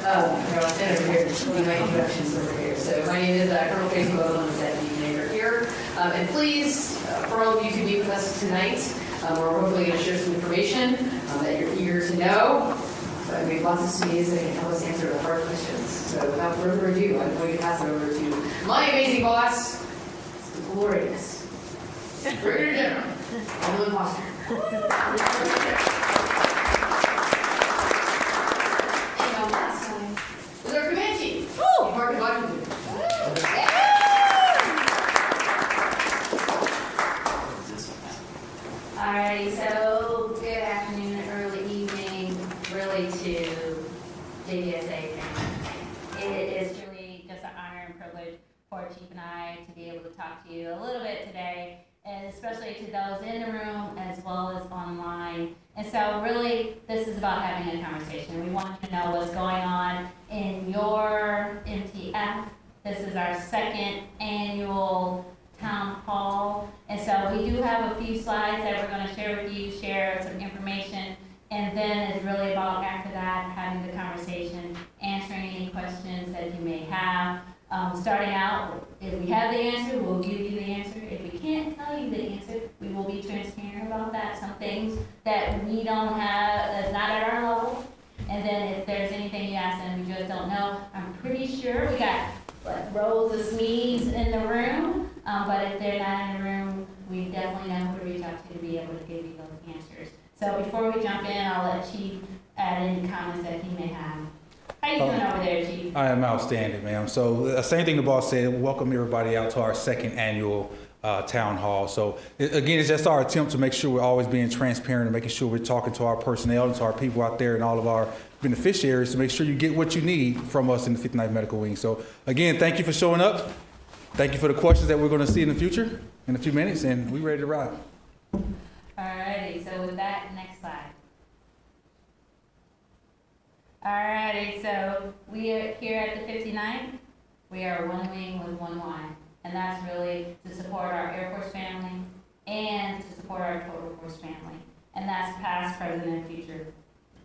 I'll stand over here to do my introductions over here. So my name is Colonel Tracy Gwendolyn. I'm the deputy commander here. And please, for all of you to be with us tonight, we're hopefully going to share some information that you're eager to know. So we have lots of SMEs that can help us answer the hard questions. So without further ado, I'm going to pass it over to my amazing boss, the glorious Brigadier General Gwendolyn Foster. Alrighty, so good afternoon, early evening, really to JBSA. It is truly just an honor and privilege for Chief and I to be able to talk to you a little bit today, and especially to those in the room as well as online. And so really, this is about having a conversation. We want you to know what's going on in your MTF. This is our second annual town hall, and so we do have a few slides that we're going to share with you, share some information, and then it's really about after that having the conversation, answering any questions that you may have. Starting out, if we have the answer, we'll give you the answer. If we can't tell you the answer, we will be transparent about that. Some things that we don't have, that's not at our level, and then if there's anything you ask and we just don't know, I'm pretty sure we got rows of SMEs in the room, but if they're not in the room, we definitely know who to reach out to be able to give you those answers. So before we jump in, I'll let Chief add any comments that he may have. How you doing over there, Chief? I am outstanding, ma'am. So same thing the boss said, welcome everybody out to our second annual town hall. So again, it's just our attempt to make sure we're always being transparent and making sure we're talking to our personnel and to our people out there and all of our beneficiaries to make sure you get what you need from us in the 59th Medical Wing. So again, thank you for showing up. Thank you for the questions that we're going to see in the future in a few minutes, and we're ready to ride. Alrighty, so with that, next slide. Alrighty, so we are here at the 59th. We are one wing with one line, and that's really to support our Air Force family and to support our Total Force family, and that's past, present, and future.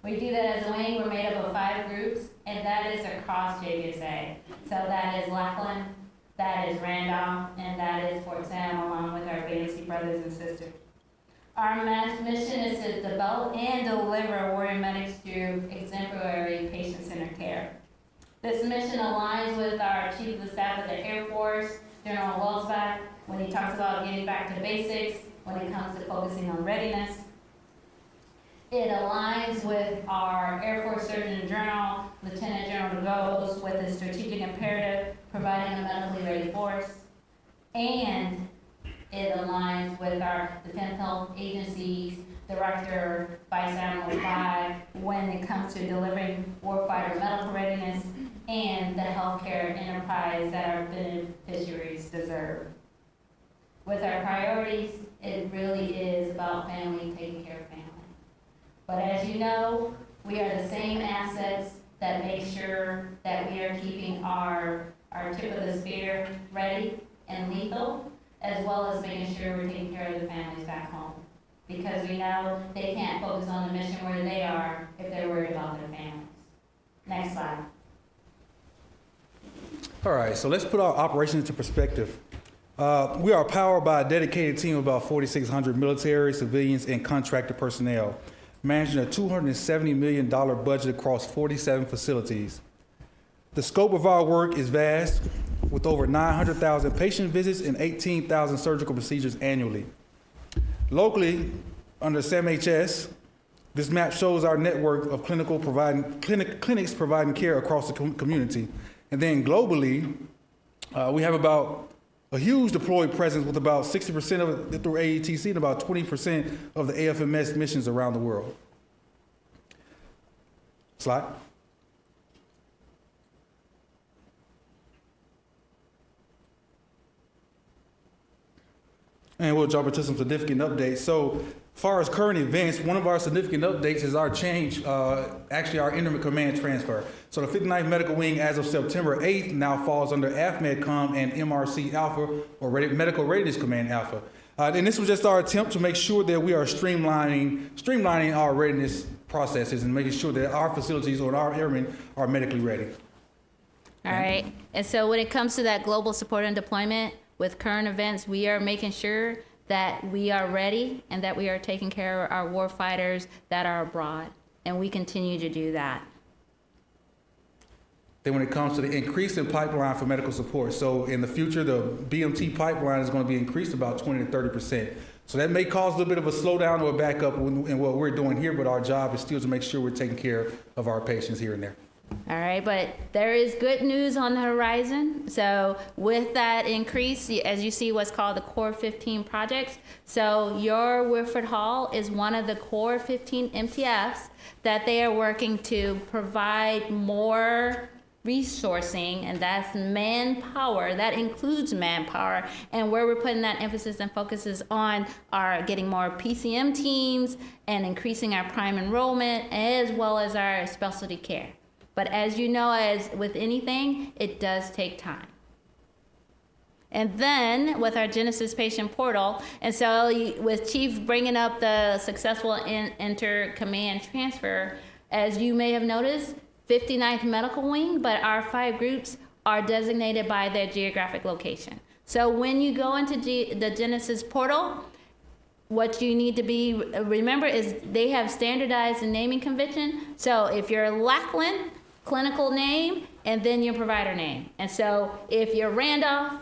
We do that as a wing. We're made up of 5 groups, and that is across JBSA. So that is Lackland, that is Randolph, and that is Fort Sam, along with our Fancy brothers and sisters. Our mission is to develop and deliver warrior medics through exemplary patient-centered care. This mission aligns with our Chief of the Staff of the Air Force, General Wellsback, when he talks about getting back to basics, when it comes to focusing on readiness. It aligns with our Air Force Surgeon General, Lieutenant General DeGoes, with his strategic imperative, providing a medically ready force. And it it aligns with our Defense Health Agency's Director, Vice Admiral 5, when it comes to delivering warfighter medical readiness and the healthcare enterprise that our beneficiaries deserve. With our priorities, it really is about family, taking care of family. But as you know, we are the same assets that make sure that we are keeping our tip of the spear ready and lethal, as well as making sure we're taking care of the families back home. Because we know they can't focus on the mission where they are if they're worried about their families. Next slide. All right, so let's put our operation into perspective. We are powered by a dedicated team of about 4,600 military, civilians, and contractor personnel, managing a $270 million budget across 47 facilities. The scope of our work is vast, with over 900,000 patient visits and 18,000 surgical procedures annually. Locally, under SAMHS, this map shows our network of clinics providing care across the community. And then globally, we have about a huge deployed presence with about 60% of it through AETC and about 20% of the AFMS missions around the world. Slide. And we'll jump into some significant updates. So, as far as current events, one of our significant updates is our change, actually our interim command transfer. So the 59th Medical Wing as of September 8th now falls under AFMEDCOM and MRC Alpha, or Medical Readiness Command Alpha. And this was just our attempt to make sure that we are streamlining our readiness processes and making sure that our facilities or our airmen are medically ready. All right, and so when it comes to that global support and deployment with current events, we are making sure that we are ready and that we are taking care of our war fighters that are abroad, and we continue to do that. Then when it comes to the increase in pipeline for medical support, so in the future, the BMT pipeline is going to be increased about 20 to 30%. So that may cause a little bit of a slowdown or a backup in what we're doing here, but our job is still to make sure we're taking care of our patients here and there. All right, but there is good news on the horizon. So with that increase, as you see what's called the Core 15 projects, so your Wilford Hall is one of the Core 15 MTFs that they are working to provide more resourcing, and that's manpower. That includes manpower, and where we're putting that emphasis and focus is on our getting more PCM teams and increasing our prime enrollment as well as our specialty care. But as you know, as with anything, it does take time. And then with our Genesis patient portal, and so with Chief bringing up the successful inter-command transfer, as you may have noticed, 59th Medical Wing, but our 5 groups are designated by their geographic location. So when you go into the Genesis portal, what you need to remember is they have standardized the naming convention. So if you're Lackland, clinical name, and then your provider name. And so if you're Randolph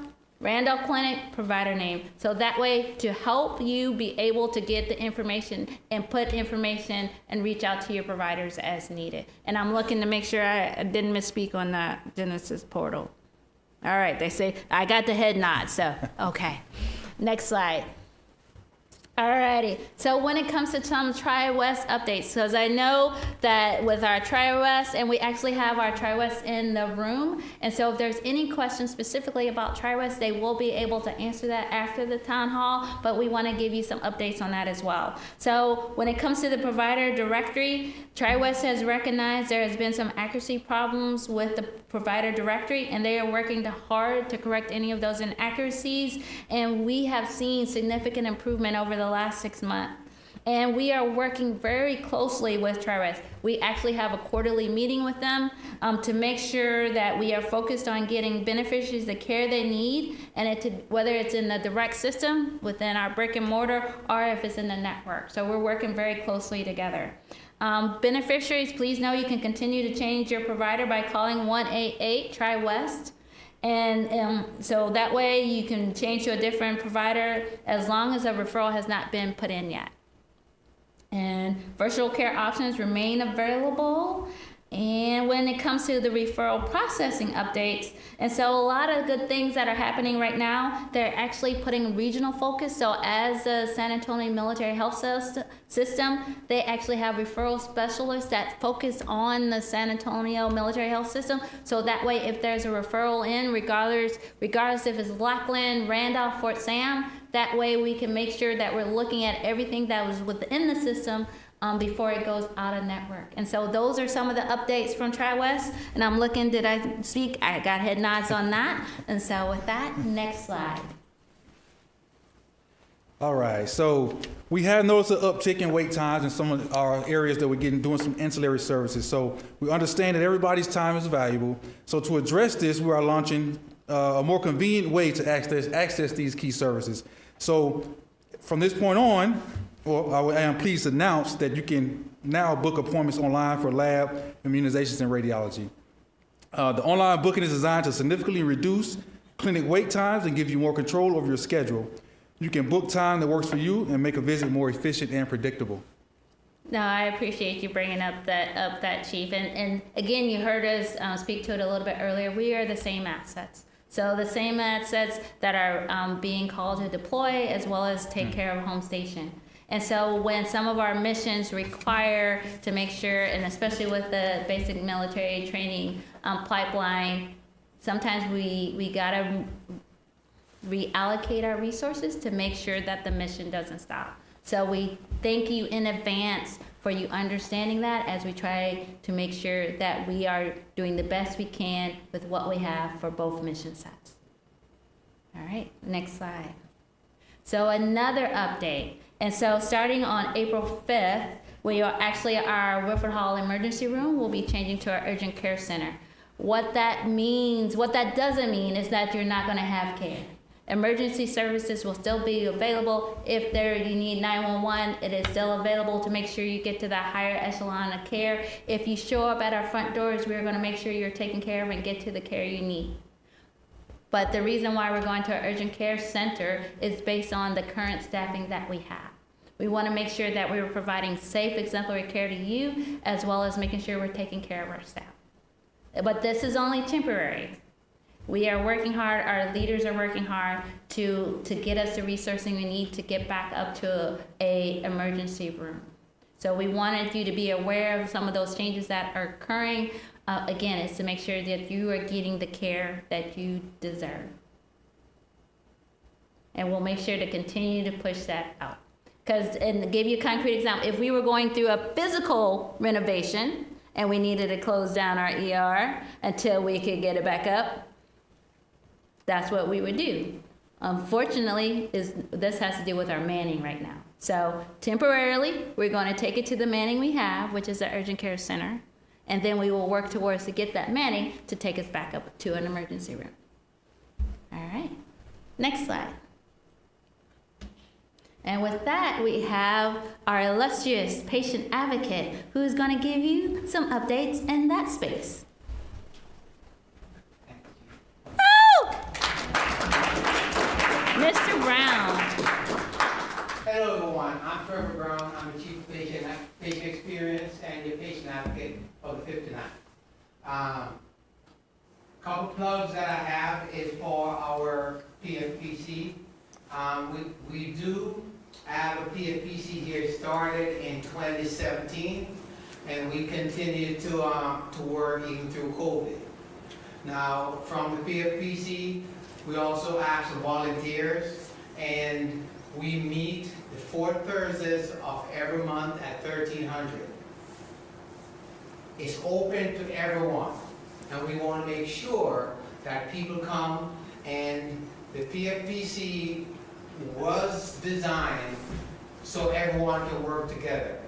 Clinic, provider name. So that way, to help you be able to get the information and put information and reach out to your providers as needed. And I'm looking to make sure I didn't misspeak on that Genesis portal. All right, they say, I got the head nod, so, okay. Next slide. Alrighty, so when it comes to some Tri-West updates, because I know that with our Tri-West, and we actually have our Tri-West in the room, and so if there's any questions specifically about Tri-West, they will be able to answer that after the town hall, but we want to give you some updates on that as well. So when it comes to the provider directory, Tri-West has recognized there has been some accuracy problems with the provider directory, and they are working hard to correct any of those inaccuracies, and we have seen significant improvement over the last 6 months. And we are working very closely with Tri-West. We actually have a quarterly meeting with them to make sure that we are focused on getting beneficiaries the care they need, and whether it's in the direct system within our brick and mortar or if it's in the network. So we're working very closely together. Beneficiaries, please know you can continue to change your provider by calling 188-TRI-WEST. And so that way you can change to a different provider as long as a referral has not been put in yet. And virtual care options remain available. And when it comes to the referral processing updates, and so a lot of good things that are happening right now, they're actually putting regional focus. So as the San Antonio Military Health System, they actually have referral specialists that focus on the San Antonio Military Health System. So that way, if there's a referral in, regardless if it's Lackland, Randolph, Fort Sam, that way we can make sure that we're looking at everything that was within the system before it goes out of network. And so those are some of the updates from Tri-West. And I'm looking, did I speak? I got head nods on that. And so with that, next slide. All right, so we have noticed an uptick in wait times in some of our areas that we're doing some ancillary services. So we understand that everybody's time is valuable. So to address this, we are launching a more convenient way to access these key services. So from this point on, I am pleased to announce that you can now book appointments online for lab, immunizations, and radiology. The online booking is designed to significantly reduce clinic wait times and give you more control over your schedule. You can book time that works for you and make a visit more efficient and predictable. No, I appreciate you bringing up that, Chief. And again, you heard us speak to it a little bit earlier. We are the same assets. So the same assets that are being called to deploy as well as take care of home station. And so when some of our missions require to make sure, and especially with the basic military training pipeline, sometimes we gotta reallocate our resources to make sure that the mission doesn't stop. So we thank you in advance for you understanding that as we try to make sure that we are doing the best we can with what we have for both mission sets. All right, next slide. So another update. And so starting on April 5th, our Wilford Hall emergency room will be changing to our urgent care center. What that doesn't mean is that you're not gonna have care. Emergency services will still be available. If you need 911, it is still available to make sure you get to that higher echelon of care. If you show up at our front doors, we're gonna make sure you're taken care of and get to the care you need. But the reason why we're going to our urgent care center is based on the current staffing that we have. We want to make sure that we're providing safe, exemplary care to you, as well as making sure we're taking care of our staff. But this is only temporary. We are working hard, our leaders are working hard to get us the resourcing we need to get back up to a emergency room. So we wanted you to be aware of some of those changes that are occurring. Again, it's to make sure that you are getting the care that you deserve. And we'll make sure to continue to push that out. And to give you a concrete example, if we were going through a physical renovation and we needed to close down our ER until we could get it back up, that's what we would do. Unfortunately, this has to do with our manning right now. So temporarily, we're going to take it to the manning we have, which is the urgent care center. And then we will work towards to get that manning to take us back up to an emergency room. All right, next slide. And with that, we have our illustrious patient advocate who's going to give you some updates in that space. Woo! Mr. Brown. Hello everyone, I'm Trevor Brown. I'm the Chief of Patient Experience and your patient advocate of the 59. Couple plugs that I have is for our PFPC. We do have a PFPC here started in 2017, and we continue to work even through COVID. Now, from the PFPC, we also ask for volunteers, and we meet the fourth Thursdays of every month at 1300. It's open to everyone, and we want to make sure that people come, and the PFPC was designed so everyone can work together.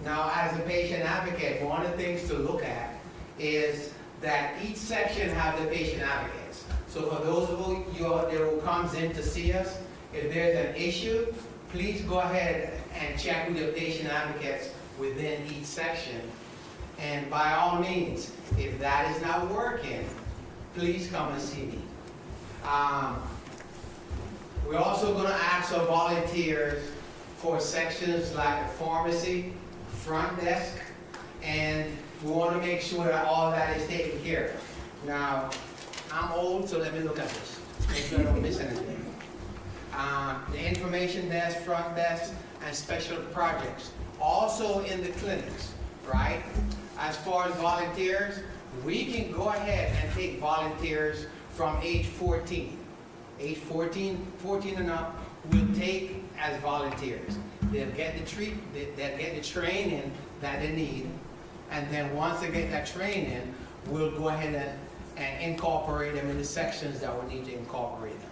Now, as a patient advocate, one of the things to look at is that each section have the patient advocates. So for those of you out there who comes in to see us, if there's an issue, please go ahead and check with your patient advocates within each section. And by all means, if that is not working, please come and see me. We're also going to ask our volunteers for sections like the pharmacy, front desk, and we want to make sure that all that is taken care of. Now, I'm old, so let me look at this. Make sure I don't miss anything. The information desk, front desk, and special projects. Also in the clinics, right? As far as volunteers, we can go ahead and take volunteers from age 14. Age 14 and up, we'll take as volunteers. They'll get the training that they need, and then once they get that training, we'll go ahead and incorporate them in the sections that we need to incorporate them.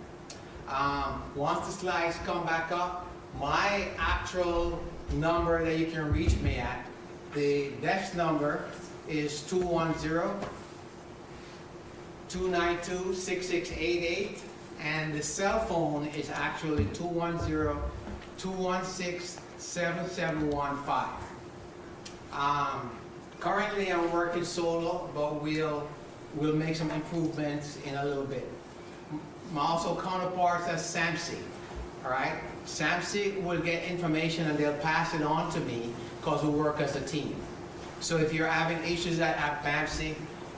Once the slides come back up, my actual number that you can reach me at, the desk number is 210-292-6688, and the cell phone is actually 210-216-7715. Currently I'm working solo, but we'll make some improvements in a little bit. My also counterparts at SAMC, all right? SAMC will get information and they'll pass it on to me because we work as a team. So if you're having issues at BAMC,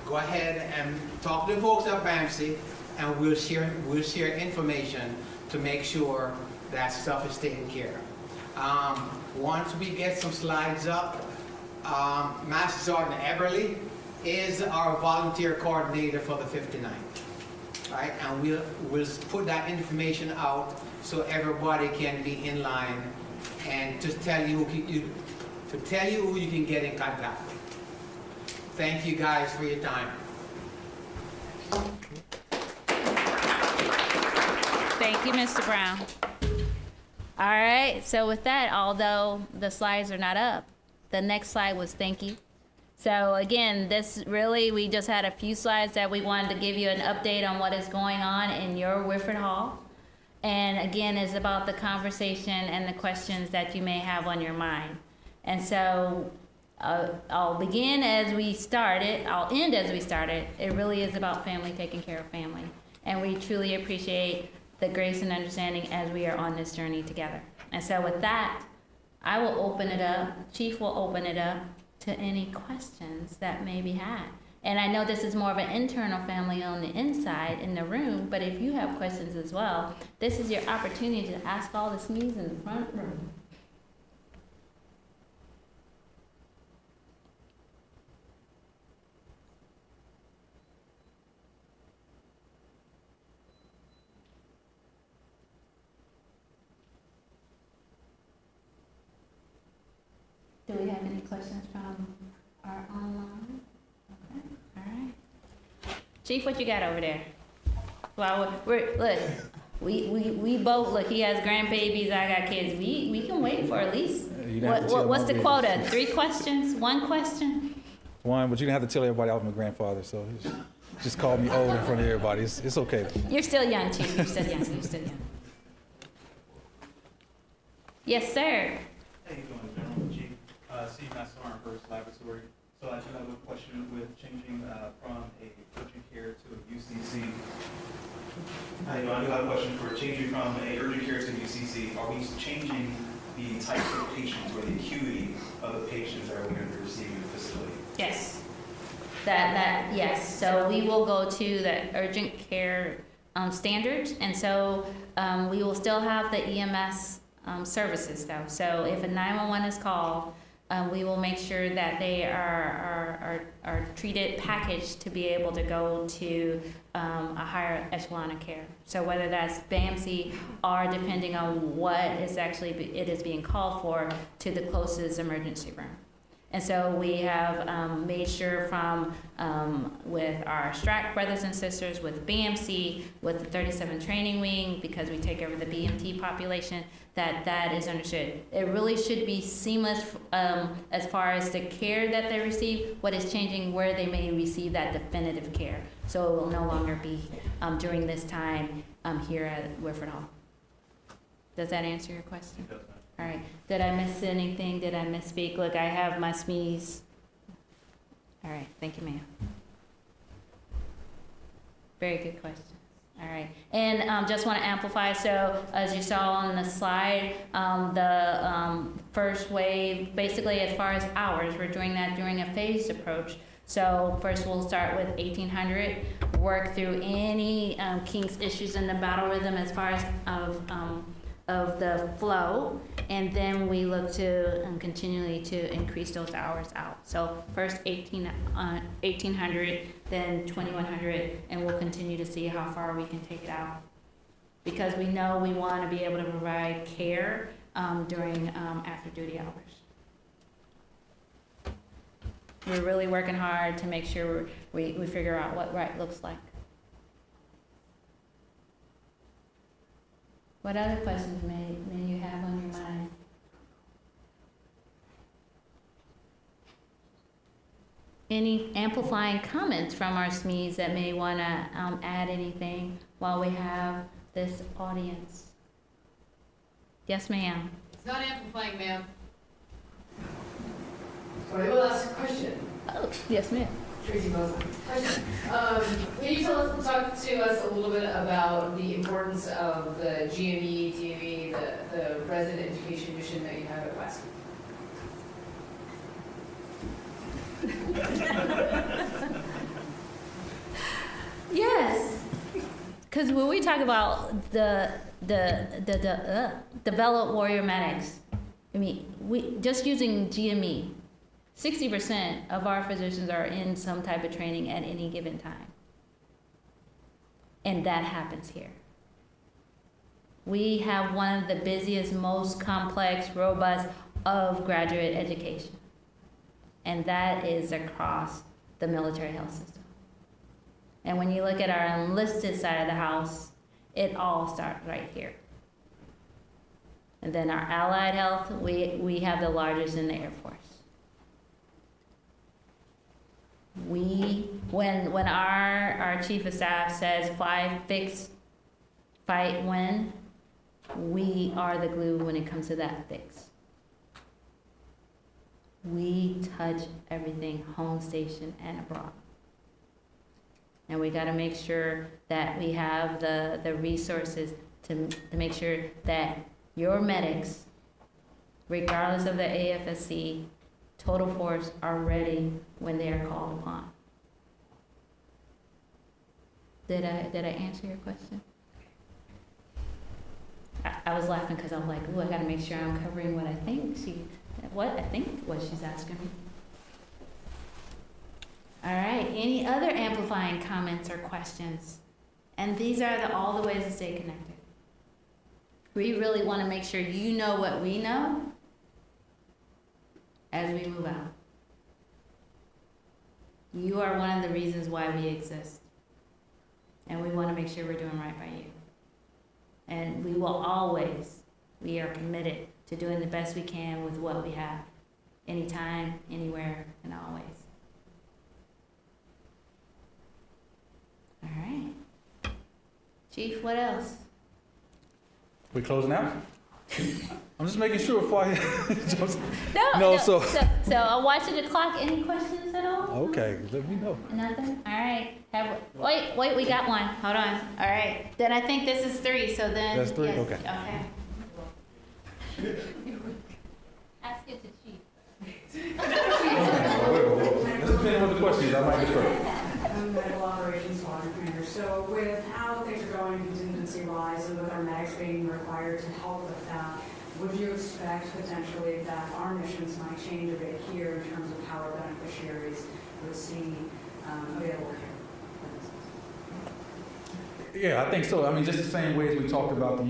go ahead and talk to the folks at BAMC, and we'll share information to make sure that stuff is taken care of. Once we get some slides up, Master Sergeant Eberly is our volunteer coordinator for the 59th, right? And we'll put that information out so everybody can be in line and to tell you who you can get in contact with. Thank you guys for your time. Thank you, Mr. Brown. All right, so with that, although the slides are not up, the next slide was thank you. So again, this really, we just had a few slides that we wanted to give you an update on what is going on in your Wilford Hall. And again, it's about the conversation and the questions that you may have on your mind. And so I'll begin as we started, I'll end as we started. It really is about family taking care of family. And we truly appreciate the grace and understanding as we are on this journey together. And so with that, I will open it up, Chief will open it up to any questions that may be had. And I know this is more of an internal family on the inside in the room, but if you have questions as well, this is your opportunity to ask all the SMEs in the front room. Do we have any questions from our online? Okay, all right. Chief, what you got over there? Well, look, we both, look, he has grandbabies, I got kids. We can wait for at least, what's the quota? 3 questions? 1 question? One, but you didn't have to tell everybody I was my grandfather, so just call me old in front of everybody. It's okay. You're still young, Chief. You're still young. You're still young. Yes, sir. How you doing, General Chief? Steve Nassar, First Laboratory. So I do have a question with changing from a urgent care to a UCC. I do have a question for changing from a urgent care to UCC. Are we changing the types of patients or the acuity of the patients that are going to be receiving the facility? Yes. Yes. So we will go to the urgent care standards, and so we will still have the EMS services though. So if a 911 is called, we will make sure that they are treated, packaged to be able to go to a higher echelon of care. So whether that's BAMC or depending on what is actually it is being called for, to the closest emergency room. And so we have made sure from with our STRAC brothers and sisters, with BMC, with the 37 training wing, because we take over the BMT population, that is understood. It really should be seamless as far as the care that they receive. What is changing, where they may receive that definitive care. So it will no longer be during this time here at Wilford Hall. Does that answer your question? It does, ma'am. All right. Did I miss anything? Did I misspeak? Look, I have my SMEs. All right. Thank you, ma'am. Very good question. All right, and just want to amplify, so as you saw on the slide, the first wave, basically as far as hours, we're doing that during a phased approach. So first we'll start with 1800, work through any kinks, issues in the battle rhythm as far as of the flow, and then we look to continually to increase those hours out. So first 1800, then 2100, and we'll continue to see how far we can take it out. Because we know we want to be able to provide care during after duty hours. We're really working hard to make sure we figure out what right looks like. What other questions may you have on your mind? Any amplifying comments from our SMEs that may want to add anything while we have this audience? Yes, ma'am. It's not amplifying, ma'am. But I will ask a question. Oh, yes, ma'am. Tracy Mosley. Question. Can you talk to us a little bit about the importance of the GME, DME, the resident education mission that you have at West? Yes, because when we talk about the developed warrior medics, I mean, we just using GME, 60% of our physicians are in some type of training at any given time, and that happens here. We have one of the busiest, most complex, robust of graduate education, and that is across the military health system. And when you look at our enlisted side of the house, it all starts right here. And then our allied health, we have the largest in the Air Force. When our chief of staff says fly, fix, fight, win, we are the glue when it comes to that fix. We touch everything, home station and abroad. And we got to make sure that we have the resources to make sure that your medics, regardless of the AFSC, total force, are ready when they are called upon. Did I answer your question? I was laughing because I'm like, ooh, I got to make sure I'm covering what I think what she's asking me. All right, any other amplifying comments or questions? And these are all the ways to stay connected. We really want to make sure you know what we know as we move out. You are one of the reasons why we exist. And we want to make sure we're doing right by you. And we are committed to doing the best we can with what we have. Anytime, anywhere, and always. All right. Chief, what else? We closing out? I'm just making sure before I. No, so I'm watching the clock. Any questions at all? Okay, let me know. Nothing? All right. Wait, we got one. Hold on. All right. Then I think this is 3, so then. That's 3? Yes. Okay. Ask it to Chief. Let's depend on the questions. I might defer. I'm medical operations squadron commander. So with how things are going, contingency-wise, and with our medics being required to help with that, would you expect potentially that our missions might change a bit here in terms of how our beneficiaries would see available care? Yeah, I think so. I mean, just the same way as we talked about, the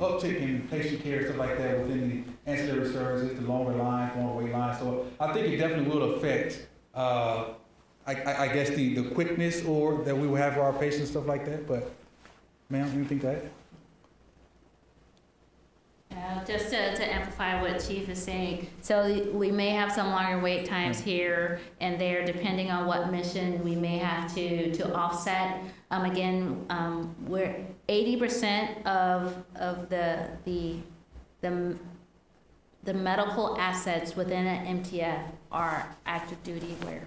uptick in patient care, stuff like that within the ancillary services, the longer wait lines. So I think it definitely will affect, I guess, the quickness or that we will have for our patients, stuff like that. But, ma'am, anything to add? Just to amplify what Chief is saying, so we may have some longer wait times here and there, depending on what mission we may have to offset. Again, we're 80% of the medical assets within an MTF are active duty wearers.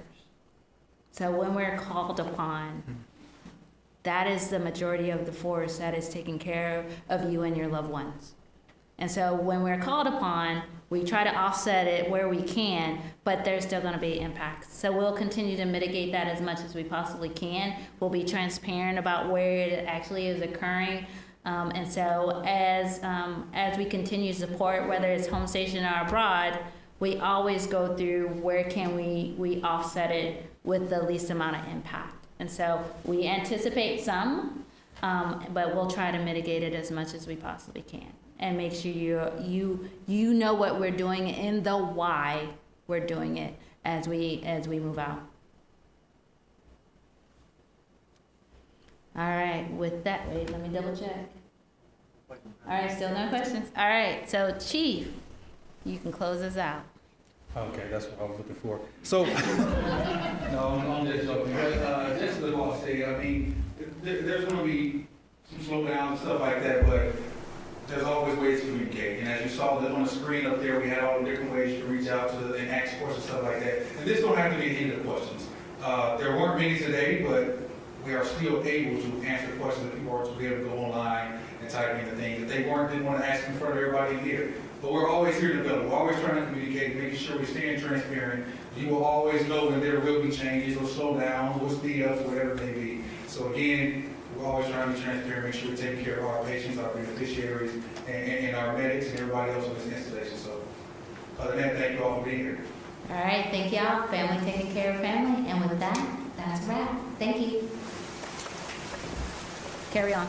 So when we're called upon, that is the majority of the force that is taking care of you and your loved ones. And so when we're called upon, we try to offset it where we can, but there's still going to be impacts. So we'll continue to mitigate that as much as we possibly can. We'll be transparent about where it actually is occurring. And so as we continue to support, whether it's home station or abroad, we always go through where can we offset it with the least amount of impact. And so we anticipate some, but we'll try to mitigate it as much as we possibly can. And make sure you know what we're doing and the why we're doing it as we move out. All right, with that, wait, let me double check. All right, still no questions? All right, so Chief, you can close us out. Okay, that's what I was looking for. So, no, I'm just joking. But, just as the boss said, I mean, there's going to be some slowdowns and stuff like that, but there's always ways to communicate. And as you saw on the screen up there, we had all the different ways to reach out to and ask questions, stuff like that. And this don't have to be the end of the questions. There weren't many today, but we are still able to answer questions that people are to be able to go online and type in the things that they didn't want to ask in front of everybody here. But we're always here to develop. We're always trying to communicate, making sure we're staying transparent. You will always know when there will be changes or slowdowns or speed ups, whatever it may be. So again, we're always trying to be transparent, make sure we're taking care of our patients, our beneficiaries, and our medics and everybody else on this installation. So other than that, thank you all for being here. All right, thank y'all. Family taking care of family. And with that, that's a wrap. Thank you. Carry on.